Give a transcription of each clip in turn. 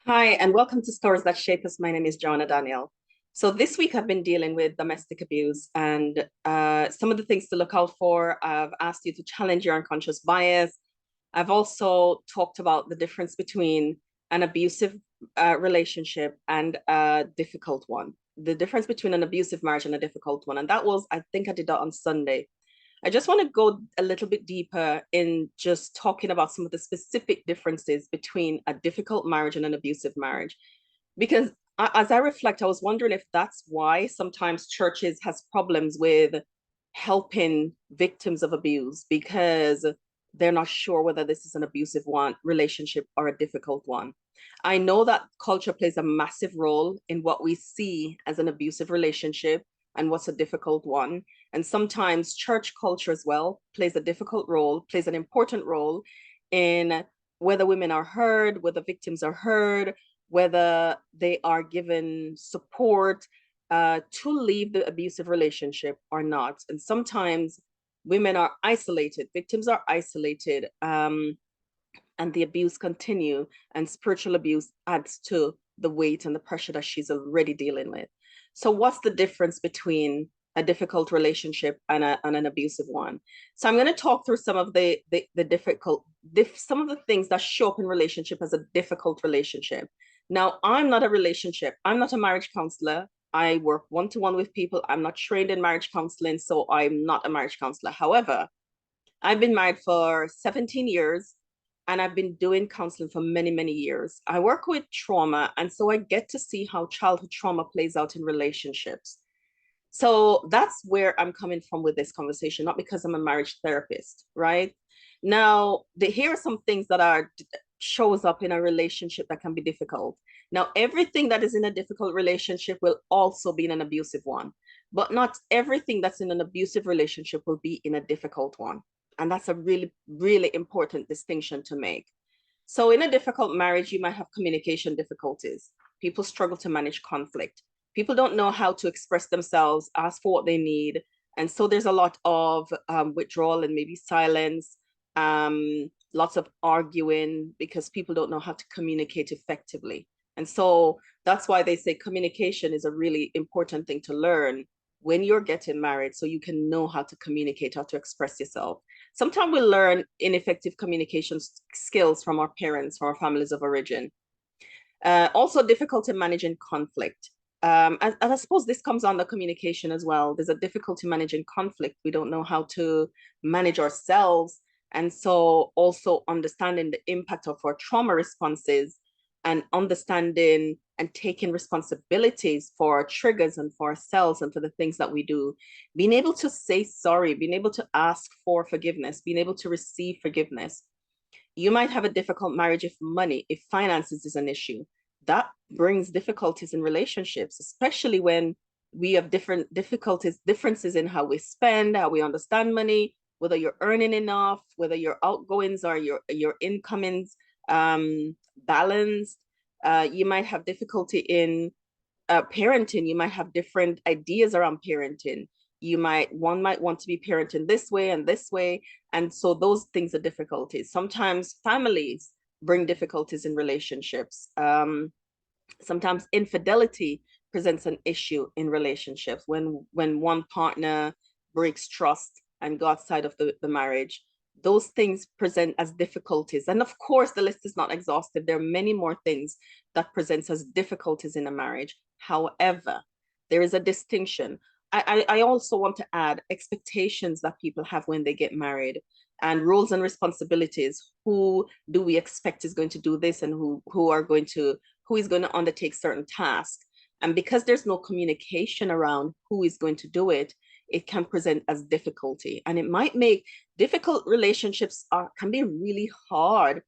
Hi, and welcome to Stories That Shape Us. My name is Joanna Daniel. So this week I've been dealing with domestic abuse and some of the things to look out for. I've asked you to challenge your unconscious bias. I've also talked about the difference between an abusive relationship and a difficult one. The difference between an abusive marriage and a difficult one. And that was, I think I did that on Sunday. I just want to go a little bit deeper in just talking about some of the specific differences between a difficult marriage and an abusive marriage. Because as I reflect, I was wondering if that's why sometimes churches has problems with helping victims of abuse because they're not sure whether this is an abusive one relationship or a difficult one. I know that culture plays a massive role in what we see as an abusive relationship and what's a difficult one. And sometimes church culture as well plays a difficult role, plays an important role in whether women are heard, whether victims are heard, whether they are given support to leave the abusive relationship or not. And sometimes women are isolated, victims are isolated, and the abuse continue, and spiritual abuse adds to the weight and the pressure that she's already dealing with. So what's the difference between a difficult relationship and an abusive one? So I'm going to talk through some of the some of the things that show up in relationship as a difficult relationship. Now, I'm not a marriage counselor. I work one-to-one with people. I'm not trained in marriage counseling, so I'm not a marriage counselor. However, I've been married for 17 years and I've been doing counseling for many, many years. I work with trauma, and so I get to see how childhood trauma plays out in relationships. So that's where I'm coming from with this conversation, not because I'm a marriage therapist, right? Now, here are some things that are shows up in a relationship that can be difficult. Now, everything that is in a difficult relationship will also be in an abusive one, but not everything that's in an abusive relationship will be in a difficult one. And that's a really, really important distinction to make. So in a difficult marriage, you might have communication difficulties. People struggle to manage conflict. People don't know how to express themselves, ask for what they need. And so there's a lot of withdrawal and maybe silence, lots of arguing because people don't know how to communicate effectively. And so that's why they say communication is a really important thing to learn when you're getting married so you can know how to communicate, how to express yourself. Sometimes we learn ineffective communication skills from our parents, from our families of origin. Also difficulty managing conflict. And I suppose this comes on the communication as well. There's a difficulty managing conflict. We don't know how to manage ourselves. And so also understanding the impact of our trauma responses and understanding and taking responsibilities for our triggers and for ourselves and for the things that we do. Being able to say sorry, being able to ask for forgiveness, being able to receive forgiveness. You might have a difficult marriage if money, if finances is an issue. That brings difficulties in relationships, especially when we have different differences in how we spend, how we understand money, whether you're earning enough, whether your outgoings or your incomings balanced. You might have difficulty in parenting. You might have different ideas around parenting. One might want to be parenting this way and this way. And so those things are difficulties. Sometimes families bring difficulties in relationships. Sometimes infidelity presents an issue in relationships when one partner breaks trust and go outside of the marriage. Those things present as difficulties. And of course, the list is not exhaustive. There are many more things that presents as difficulties in a marriage. However, there is a distinction. I also want to add expectations that people have when they get married and roles and responsibilities. Who do we expect is going to do this and who is going to undertake certain tasks? And because there's no communication around who is going to do it, it can present as difficulty. And it might make difficult relationships can be really hard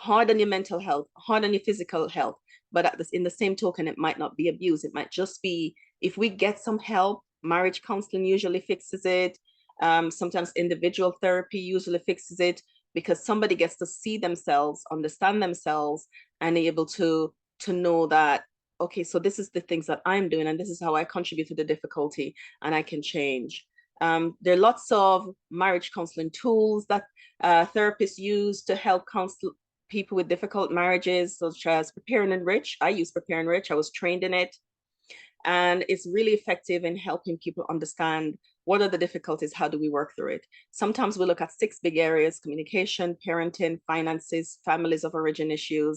on your mental health, hard on your physical health. But in the same token, it might not be abuse. It might just be if we get some help, marriage counseling usually fixes it. Sometimes individual therapy usually fixes it because somebody gets to see themselves, understand themselves, and able to know that, okay, so this is the things that I'm doing, and this is how I contribute to the difficulty, and I can change. There are lots of marriage counseling tools that therapists use to help counsel people with difficult marriages, such as Prepare and Enrich. I use Prepare and Enrich. I was trained in it. And it's really effective in helping people understand what are the difficulties, how do we work through it. Sometimes we look at 6 big areas: communication, parenting, finances, families of origin issues,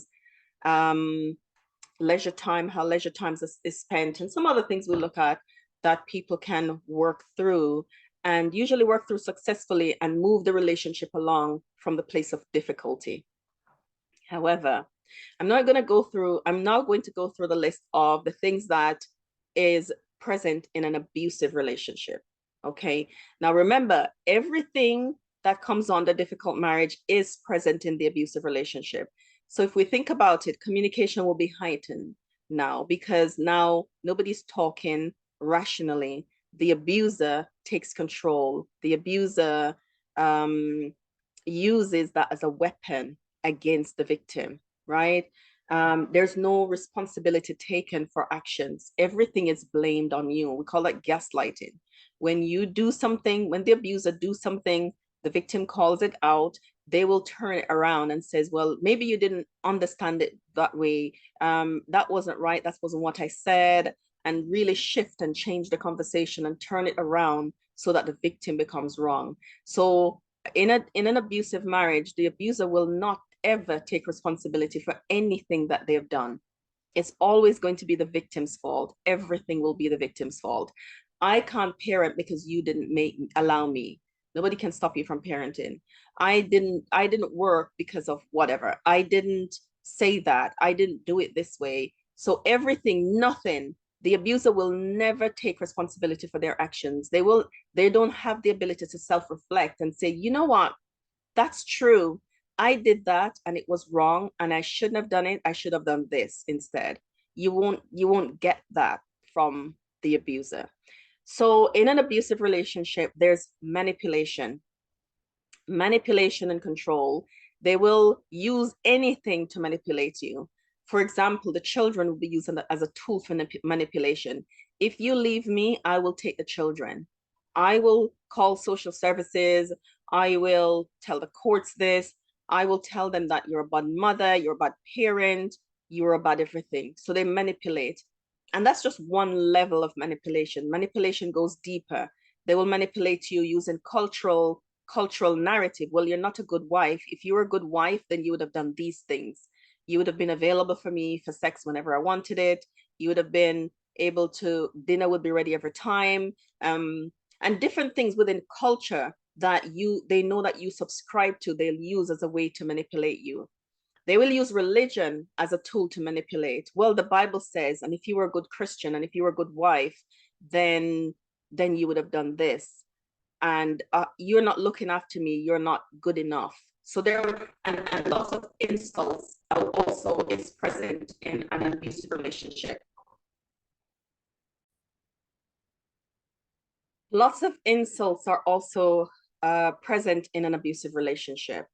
leisure time, how leisure time is spent, and some other things we look at that people can work through, and usually work through successfully and move the relationship along from the place of difficulty. However, I'm now going to go through the list of the things that is present in an abusive relationship. Okay. Now remember, everything that comes under difficult marriage is present in the abusive relationship. So if we think about it, communication will be heightened now, because now nobody's talking rationally. The abuser takes control. The abuser uses that as a weapon against the victim, right? There's no responsibility taken for actions. Everything is blamed on you. We call that gaslighting. When you do something, when the abuser do something, the victim calls it out, they will turn it around and says, well, maybe you didn't understand it that way. That wasn't right. That wasn't what I said. And really shift and change the conversation and turn it around so that the victim becomes wrong. So in an abusive marriage, the abuser will not ever take responsibility for anything that they've done. It's always going to be the victim's fault. Everything will be the victim's fault. I can't parent because you didn't allow me. Nobody can stop you from parenting. I didn't work because of whatever. I didn't say that. I didn't do it this way. So everything, nothing, the abuser will never take responsibility for their actions. They don't have the ability to self-reflect and say, you know what, that's true. I did that and it was wrong and I shouldn't have done it. I should have done this instead. You won't get that from the abuser. So in an abusive relationship, there's manipulation and control. They will use anything to manipulate you. For example, the children will be used as a tool for manipulation. If you leave me, I will take the children. I will call social services. I will tell the courts this. I will tell them that you're a bad mother, you're a bad parent, you're a bad everything. So they manipulate. And that's just one level of manipulation. Manipulation goes deeper. They will manipulate you using cultural narrative. Well, you're not a good wife. If you were a good wife, then you would have done these things. You would have been available for me for sex whenever I wanted it. You would have been able to, dinner would be ready every time. And different things within culture that they know that you subscribe to, they'll use as a way to manipulate you. They will use religion as a tool to manipulate. Well, the Bible says, and if you were a good Christian and if you were a good wife, then you would have done this. And you're not looking after me, you're not good enough. So there are, and lots of insults also is present in an abusive relationship. Lots of insults are also present in an abusive relationship.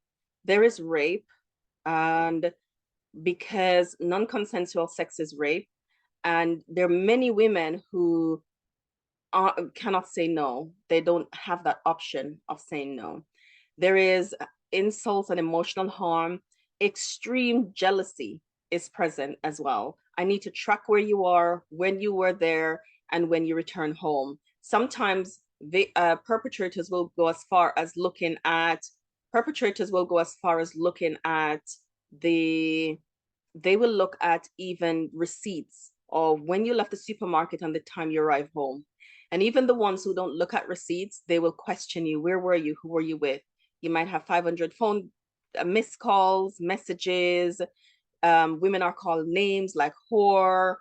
There is rape, and because non-consensual sex is rape, and there are many women who cannot say no. They don't have that option of saying no. There is insults and emotional harm. Extreme jealousy is present as well. I need to track where you are, when you were there, and when you return home. Sometimes the perpetrators will go as far as looking at they will look at even receipts of when you left the supermarket and the time you arrive home. And even the ones who don't look at receipts, they will question you. Where were you? Who were you with? You might have 500 phone missed calls, messages. Women are called names like whore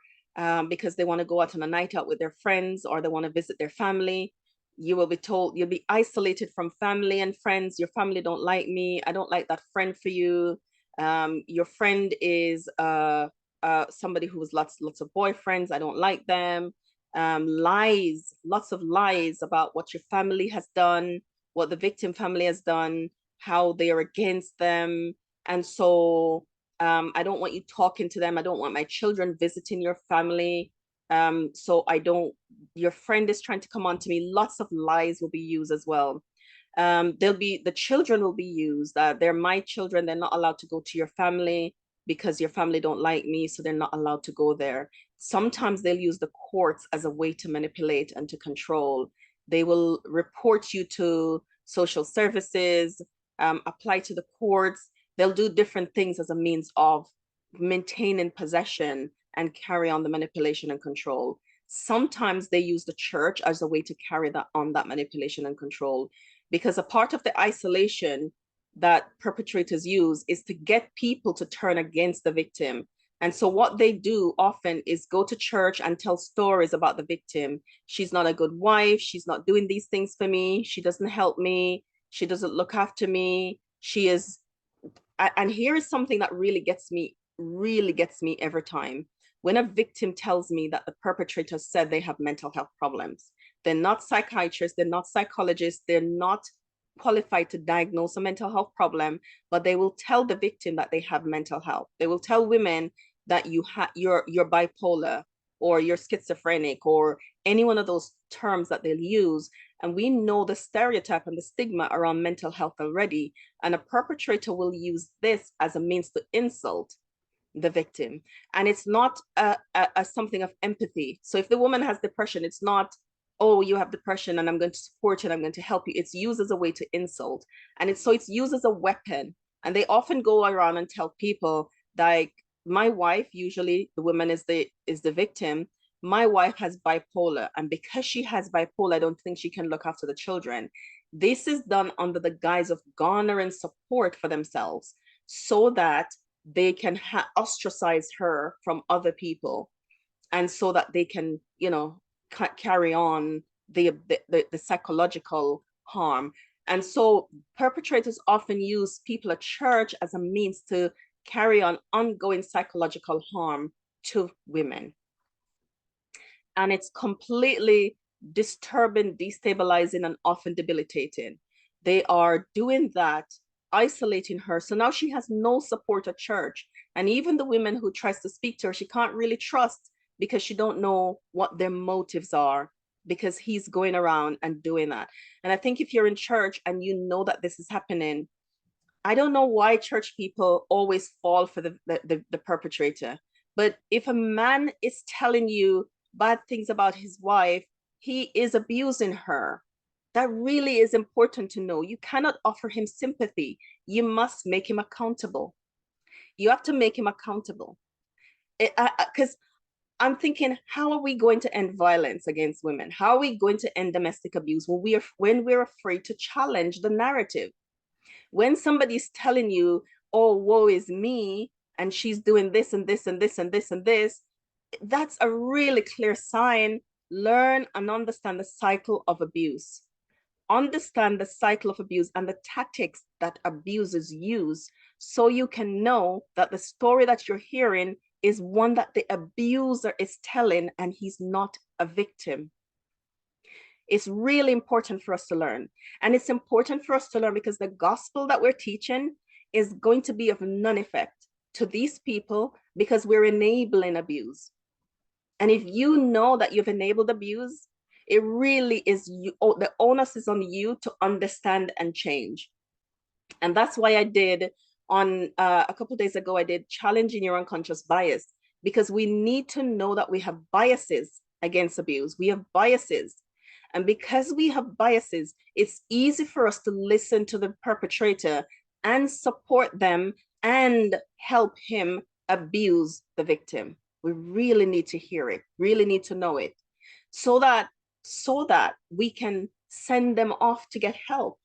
because they want to go out on a night out with their friends or they want to visit their family. You will be told you'll be isolated from family and friends. Your family don't like me. I don't like that friend for you. Your friend is somebody who has lots of boyfriends. I don't like them. Lies, lots of lies about what your family has done, what the victim family has done, how they are against them. And so I don't want you talking to them. I don't want my children visiting your family. So your friend is trying to come on to me. Lots of lies will be used as well. The children will be used. They're my children. They're not allowed to go to your family because your family don't like me, so they're not allowed to go there. Sometimes they'll use the courts as a way to manipulate and to control. They will report you to social services, apply to the courts. They'll do different things as a means of maintaining possession and carry on the manipulation and control. Sometimes they use the church as a way to carry that manipulation and control, because a part of the isolation that perpetrators use is to get people to turn against the victim. And so what they do often is go to church and tell stories about the victim. She's not a good wife. She's not doing these things for me. She doesn't help me. She doesn't look after me. She is, and here is something that really gets me every time. When a victim tells me that the perpetrator said they have mental health problems, they're not psychiatrists, they're not psychologists, they're not qualified to diagnose a mental health problem, but they will tell the victim that they have mental health. They will tell women that you're bipolar or you're schizophrenic or any one of those terms that they'll use. And we know the stereotype and the stigma around mental health already. And a perpetrator will use this as a means to insult the victim. And it's not a something of empathy. So if the woman has depression, it's not, oh, you have depression and I'm going to support you and I'm going to help you. It's used as a way to insult. And it's used as a weapon. And they often go around and tell people, like, my wife, usually the woman is the victim, my wife has bipolar, and because she has bipolar, I don't think she can look after the children. This is done under the guise of garnering support for themselves so that they can ostracize her from other people, and so that they can, carry on the psychological harm. And so perpetrators often use people at church as a means to carry on ongoing psychological harm to women. And it's completely disturbing, destabilizing, and often debilitating. They are doing that, isolating her. So now she has no support at church. And even the women who tries to speak to her, she can't really trust, because she don't know what their motives are, because he's going around and doing that. And I think if you're in church and you know that this is happening, I don't know why church people always fall for the perpetrator. But if a man is telling you bad things about his wife, he is abusing her. That really is important to know. You cannot offer him sympathy. You must make him accountable. You have to make him accountable. Because I'm thinking, how are we going to end violence against women? How are we going to end domestic abuse when we're afraid to challenge the narrative? When somebody's telling you, oh, woe is me, and she's doing this and this and this and this and this, that's a really clear sign. Learn and understand the cycle of abuse. Understand the cycle of abuse and the tactics that abusers use, so you can know that the story that you're hearing is one that the abuser is telling, and he's not a victim. It's really important for us to learn. And it's important for us to learn because the gospel that we're teaching is going to be of none effect to these people, because we're enabling abuse. And if you know that you've enabled abuse, it really is you. The onus is on you to understand and change. And that's why I did on a couple of days ago, I did challenging your unconscious bias, because we need to know that we have biases against abuse. We have biases. And because we have biases, it's easy for us to listen to the perpetrator and support them and help him abuse the victim. We really need to hear it, really need to know it, so that we can send them off to get help,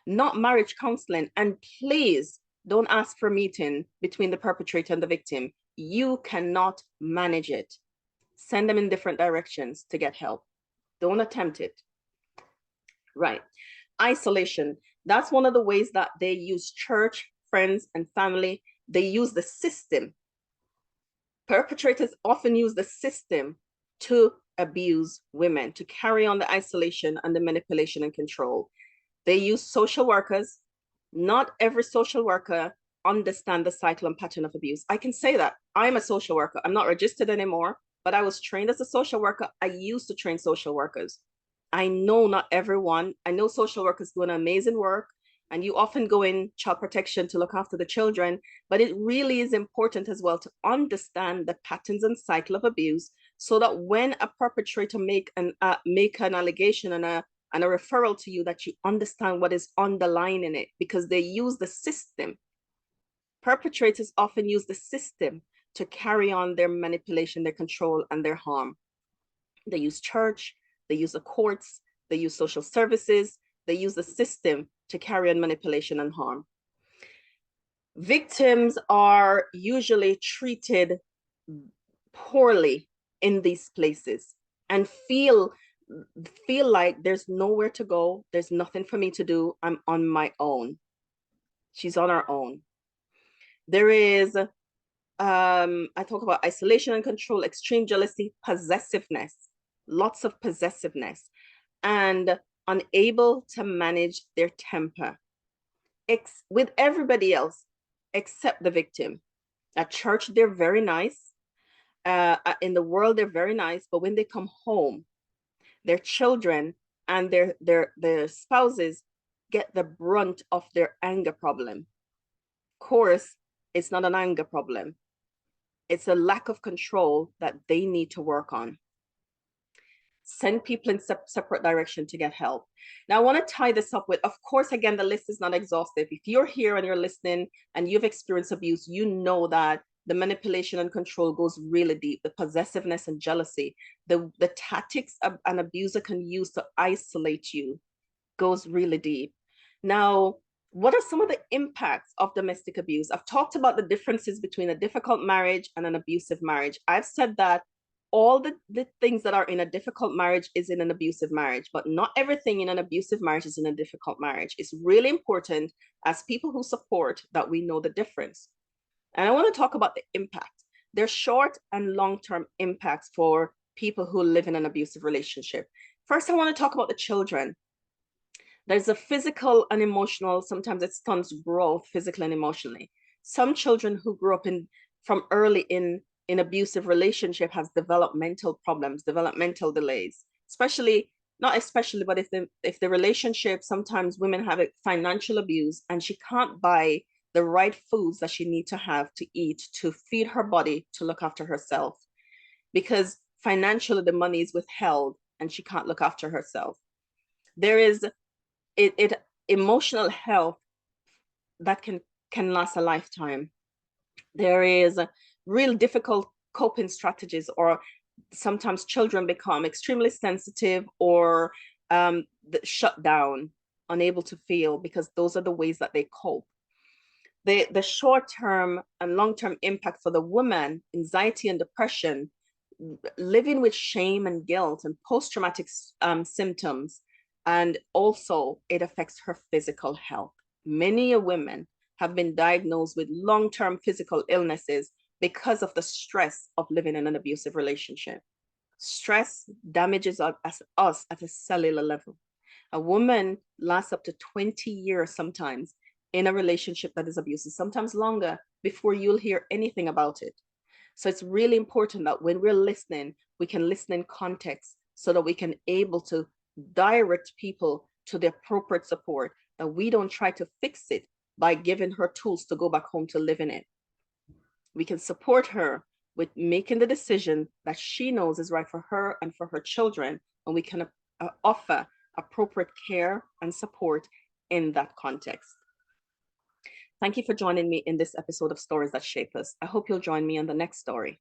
not marriage counseling. And please don't ask for a meeting between the perpetrator and the victim. You cannot manage it. Send them in different directions to get help. Don't attempt it. Right. Isolation. That's one of the ways that they use church, friends, and family. They use the system. Perpetrators often use the system to abuse women, to carry on the isolation and the manipulation and control. They use social workers. Not every social worker understands the cycle and pattern of abuse. I can say that. I'm a social worker. I'm not registered anymore, but I was trained as a social worker. I used to train social workers. I know not everyone, I know social workers doing amazing work, and you often go in child protection to look after the children, but it really is important as well to understand the patterns and cycle of abuse, so that when a perpetrator make an allegation and a referral to you, that you understand what is underlying in it, because they use the system. Perpetrators often use the system to carry on their manipulation, their control, and their harm. They use church, they use the courts, they use social services, they use the system to carry on manipulation and harm. Victims are usually treated poorly in these places and feel like there's nowhere to go, there's nothing for me to do, I'm on my own. She's on her own. There is I talk about isolation and control, extreme jealousy, possessiveness, lots of possessiveness, and unable to manage their temper with everybody else except the victim. At church, they're very nice. In the world, they're very nice, but when they come home, their children and their spouses get the brunt of their anger problem. Of course, it's not an anger problem. It's a lack of control that they need to work on. Send people in separate direction to get help. Now, I want to tie this up with, of course, again, the list is not exhaustive. If you're here and you're listening and you've experienced abuse, you know that the manipulation and control goes really deep. The possessiveness and jealousy, the tactics an abuser can use to isolate you goes really deep. Now, what are some of the impacts of domestic abuse? I've talked about the differences between a difficult marriage and an abusive marriage. I've said that all the things that are in a difficult marriage is in an abusive marriage, but not everything in an abusive marriage is in a difficult marriage. It's really important as people who support that we know the difference. And I want to talk about the impact. There's short and long-term impacts for people who live in an abusive relationship. First, I want to talk about the children. There's a physical and emotional, sometimes it stunts growth physically and emotionally. Some children who grew up from early in abusive relationship has developmental problems, developmental delays, not especially, but if the relationship, sometimes women have financial abuse and she can't buy the right foods that she needs to have to eat, to feed her body, to look after herself, because financially the money is withheld and she can't look after herself. There is emotional health that can last a lifetime. There is real difficult coping strategies, or sometimes children become extremely sensitive or shut down, unable to feel, because those are the ways that they cope. The short-term and long-term impact for the woman, anxiety and depression, living with shame and guilt and post-traumatic symptoms, and also it affects her physical health. Many women have been diagnosed with long-term physical illnesses because of the stress of living in an abusive relationship. Stress damages us at a cellular level. A woman lasts up to 20 years sometimes in a relationship that is abusive, sometimes longer, before you'll hear anything about it. So it's really important that when we're listening, we can listen in context so that we can able to direct people to the appropriate support, that we don't try to fix it by giving her tools to go back home to live in it. We can support her with making the decision that she knows is right for her and for her children, and we can offer appropriate care and support in that context. Thank you for joining me in this episode of Stories That Shape Us. I hope you'll join me on the next story.